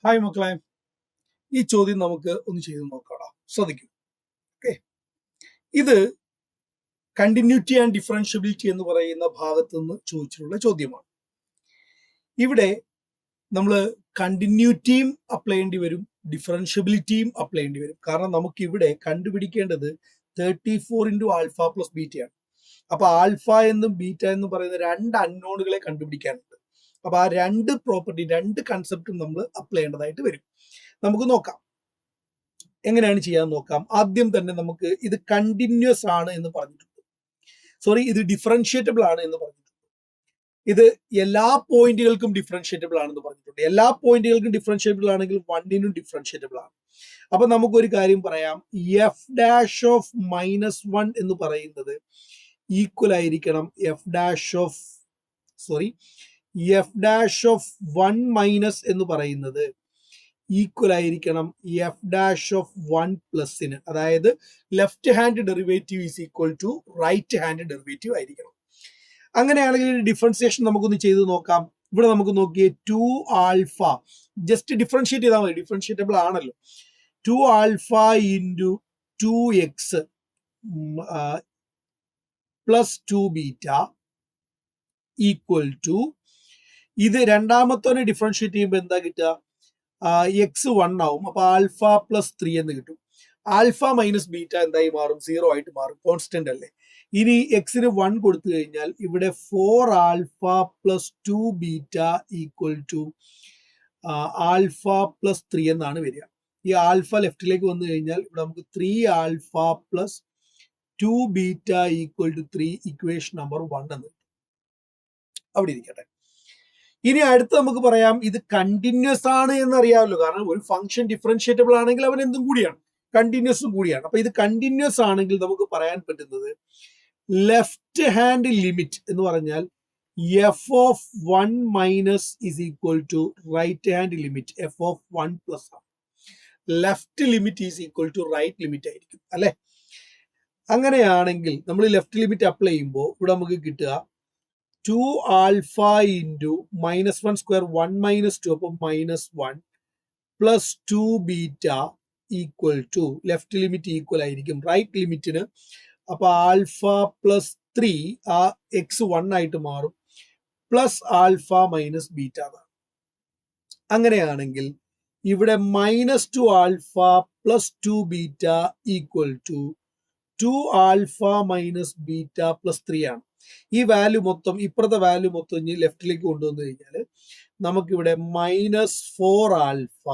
Hi മക്കളെ, ഈ ചോദ്യം നമുക്ക് ഒന്ന് ചെയ്ത് നോക്കാം. ശ്രദ്ധിക്കൂ. ഓക്കെ, ഇത് കണ്ടിന്യൂറ്റി ആൻഡ് ഡിഫറൻഷ്യബിലിറ്റി എന്ന് പറയുന്ന ഭാഗത്ത് നിന്ന് ചോദിച്ചിട്ടുള്ള ചോദ്യമാണ്. ഇവിടെ നമ്മൾ കണ്ടിന്യൂറ്റിയും അപ്ലൈ ചെയ്യേണ്ടി വരും, ഡിഫറൻഷ്യബിലിറ്റിയും അപ്ലൈ ചെയ്യേണ്ടി വരും. കാരണം നമുക്ക് ഇവിടെ കണ്ടുപിടിക്കേണ്ടത് 34 ഇൻറ്റു ആൽഫ പ്ലസ് ബീറ്റയാണ്. അപ്പൊ ആൽഫ എന്നും ബീറ്റ എന്നും പറയുന്ന രണ്ട് അൺനോണുകളെ കണ്ടുപിടിക്കാനുണ്ട്. അപ്പൊ ആ രണ്ട് പ്രോപ്പർട്ടി, രണ്ട് കൺസെപ്റ്റും നമ്മൾ അപ്ലൈ ചെയ്യേണ്ടതായിട്ട് വരും. നമുക്ക് നോക്കാം എങ്ങനെയാണ് ചെയ്യാൻ നോക്കാം. ആദ്യം തന്നെ നമുക്ക് ഇത് കണ്ടിന്യൂസ് ആണ് എന്ന് പറഞ്ഞിട്ടുണ്ട്. ഇത് ഡിഫറൻഷിയേറ്റബിൾ ആണ് എന്ന് പറഞ്ഞിട്ടുണ്ട്. ഇത് എല്ലാ പോയിന്റുകൾക്കും ഡിഫറൻഷിയേറ്റബിൾ ആണെന്ന് പറഞ്ഞിട്ടുണ്ട്. എല്ലാ പോയിന്റുകൾക്കും ഡിഫറൻഷിയേറ്റബിൾ ആണെങ്കിൽ വണ്ണിനും ഡിഫറൻഷിയേറ്റബിൾ ആണ്. അപ്പൊ നമുക്കൊരു കാര്യം പറയാം, എഫ് ഡാഷ് ഓഫ് -1 എന്ന് പറയുന്നത് ഈക്വൽ ആയിരിക്കണം എഫ് ഡാഷ് ഓഫ് 1 മൈനസ് എന്ന് പറയുന്നത് ഈക്വൽ ആയിരിക്കണം എഫ് ഡാഷ് ഓഫ് 1 പ്ലസിന്. അതായത് left hand derivative is equal to right hand derivative ആയിരിക്കണം. അങ്ങനെയാണെങ്കിൽ ഡിഫറൻസിയേഷൻ നമുക്കൊന്ന് ചെയ്ത് നോക്കാം. ഇവിടെ നമുക്ക് നോക്കിയേ 2 ആൽഫ ജസ്റ്റ് ഡിഫറൻഷിയേറ്റ് ചെയ്താൽ മതി, ഡിഫറൻഷിയേറ്റബിൾ ആണല്ലോ. 2 alpha into 2x plus 2 beta equal to, ഇത് രണ്ടാമത്തോനെ ഡിഫറൻഷിയേറ്റ് ചെയ്യുമ്പോൾ എന്താ കിട്ടുക? എക്സ് 1 ആവും. അപ്പൊ ആൽഫ പ്ലസ് 3 എന്ന് കിട്ടും. ആൽഫ മൈനസ് ബീറ്റ എന്തായി മാറും? 0 ആയിട്ട് മാറും. കോൺസ്റ്റന്റ് അല്ലേ. ഇനി എക്സിന് 1 കൊടുത്തു കഴിഞ്ഞാൽ ഇവിടെ 4 alpha plus 2 beta equal to alpha plus 3 എന്നാണ് വരിക. ഈ ആൽഫ ലെഫ്റ്റിലേക്ക് വന്നു കഴിഞ്ഞാൽ ഇവിടെ നമുക്ക് 3 alpha plus 2 beta equal to 3 equation number 1 എന്ന്. അവിടെ ഇരിക്കട്ടെ. ഇനി അടുത്ത് നമുക്ക് പറയാം, ഇത് കണ്ടിന്യൂസ് ആണ് എന്നറിയാമല്ലോ. കാരണം ഒരു ഫംഗ്ഷൻ ഡിഫറൻഷിയേറ്റബിൾ ആണെങ്കിൽ അവൻ എന്തും കൂടിയാണ്, കണ്ടിന്യൂസും കൂടിയാണ്. അപ്പൊ ഇത് കണ്ടിന്യൂസ് ആണെങ്കിൽ നമുക്ക് പറയാൻ പറ്റുന്നത് ലെഫ്റ്റ് ഹാൻഡ് ലിമിറ്റ് എന്ന് പറഞ്ഞാൽ F of 1 minus is equal to right hand limit F of 1 plus ആണ്. Left limit is equal to right limit ആയിരിക്കും അല്ലെ. അങ്ങനെയാണെങ്കിൽ നമ്മൾ ലെഫ്റ്റ് ലിമിറ്റ് അപ്ലൈ ചെയ്യുമ്പോൾ ഇവിടെ നമുക്ക് കിട്ടുക 2 ആൽഫ ഇൻറ്റു -1 സ്ക്വയർ 1 മൈനസ് 2, അപ്പം -1 plus 2 beta equal to, left limit equal ആയിരിക്കും റൈറ്റ് ലിമിറ്റിന്. അപ്പൊ ആൽഫ പ്ലസ് 3 ആ എക്സ് 1 ആയിട്ട് മാറും, പ്ലസ് ആൽഫ മൈനസ് ബീറ്റ. അങ്ങനെയാണെങ്കിൽ ഇവിടെ -2 alpha plus 2 beta equal to 2 alpha minus beta plus 3 ആണ്. ഈ വാല്യൂ മൊത്തം, ഇപ്പുറത്തെ വാല്യൂ മൊത്തം ഇനി ലെഫ്റ്റിലേക്ക് കൊണ്ടുവന്നു കഴിഞ്ഞാൽ നമുക്കിവിടെ -4 alpha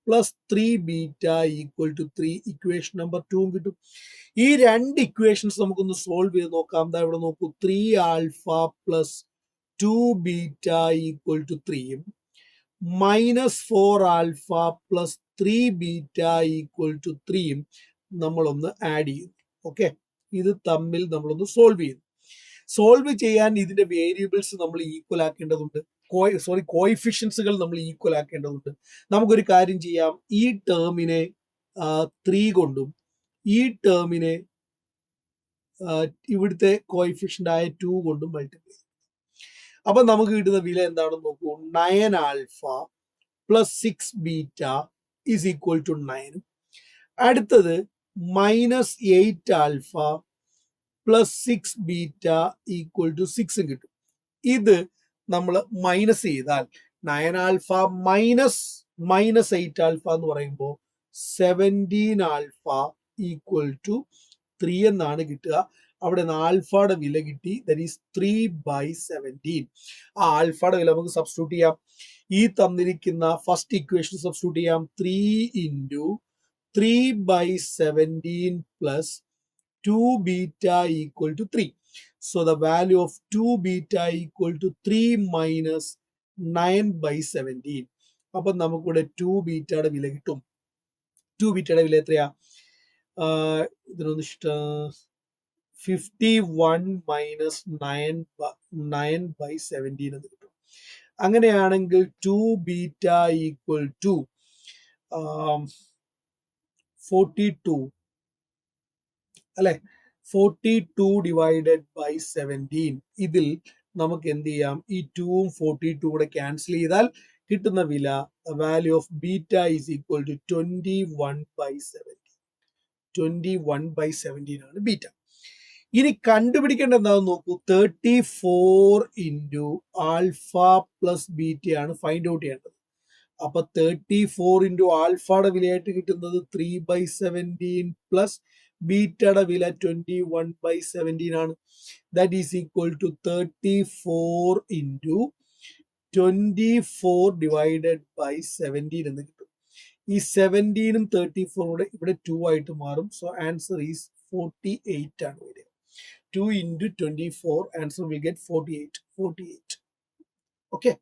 plus 3 beta equal to 3 equation number 2 കിട്ടും. ഈ രണ്ട് ഇക്വേഷൻസ് നമുക്കൊന്ന് സോൾവ് ചെയ്ത് നോക്കാം. ദാ ഇവിടെ നോക്കൂ, 3 alpha plus 2 beta equal to 3യും -4 alpha plus 3 beta equal to 3യും നമ്മളൊന്ന് ആഡ് ചെയ്യും. ഓക്കെ, ഇത് തമ്മിൽ നമ്മളൊന്ന് സോൾവ് ചെയ്യും. സോൾവ് ചെയ്യാൻ ഇതിന്റെ വേരിയബിൾസ് നമ്മൾ ഈക്വൽ ആക്കേണ്ടതുണ്ട്, കോയിഫിഷ്യൻസുകൾ നമ്മൾ ഈക്വൽ ആക്കേണ്ടതുണ്ട്. നമുക്കൊരു കാര്യം ചെയ്യാം, ഈ ടേമിനെ 3 കൊണ്ടും ഈ ടേമിനെ ഇവിടുത്തെ കോയിഫിഷ്യന്റ് ആയ 2 കൊണ്ടും മൾട്ടിപ്ലൈ ചെയ്യും. അപ്പൊ നമുക്ക് കിട്ടുന്ന വില എന്താണെന്ന് നോക്കൂ. 9 alpha plus 6 beta is equal to 9. അടുത്തത് -8 alpha plus 6 beta equal to 6 കിട്ടും. ഇത് നമ്മൾ മൈനസ് ചെയ്താൽ 9 ആൽഫ മൈനസ് 8 ആൽഫ എന്ന് പറയുമ്പോൾ 17 ആൽഫ ഈക്വൽ ടു 3 എന്നാണ് കിട്ടുക. അവിടെ ആൽഫയുടെ വില കിട്ടി, ദാറ്റ് ഈസ് 3/17. ആ ആൽഫയുടെ വില നമുക്ക് സബ്സ്റ്റിറ്റ്യൂട്ട് ചെയ്യാം. ഈ തന്നിരിക്കുന്ന ഫസ്റ്റ് ഇക്വേഷൻ സബ്സ്റ്റിറ്റ്യൂട്ട് ചെയ്യാം. 3 into 3/17 plus 2 beta equal to 3. So the value of 2 beta equal to 3 minus 9/17. അപ്പം നമുക്കിവിടെ 2 ബീറ്റയുടെ വില കിട്ടും. 2 ബീറ്റയുടെ വില എത്രയാ? ഇതിനൊന്ന് 51 മൈനസ് 9/17 എന്ന് കിട്ടും. അങ്ങനെയാണെങ്കിൽ 2 ബീറ്റ ഈക്വൽ ടു 42 അല്ലെ. 42 ഡിവൈഡഡ് ബൈ 17. ഇതിൽ നമുക്ക് എന്ത് ചെയ്യാം, ഈ 2ഉം 42 കൂടെ ക്യാൻസൽ ചെയ്താൽ കിട്ടുന്ന വില value of beta is equal to 21/17. 21/17 ആണ് ബീറ്റ. ഇനി കണ്ടുപിടിക്കേണ്ട എന്താണെന്ന് നോക്കൂ. 34 ഇൻറ്റു ആൽഫ പ്ലസ് ബീറ്റയാണ് ഫൈൻഡ് ഔട്ട് ചെയ്യേണ്ടത്. അപ്പൊ 34 ഇൻറ്റു ആൽഫയുടെ വിലയായിട്ട് കിട്ടുന്നത് 3/17 പ്ലസ് ബീറ്റയുടെ വില 21/17 ആണ്. That is equal to 34 into 24 divided by 17 എന്ന് കിട്ടും. ഈ 17ഉം 34 കൂടെ ഇവിടെ 2 ആയിട്ട് മാറും. സോ ആൻസർ ഈസ് 48 ആണ് വരിക. 2 into 24 answer will get 48. Okay.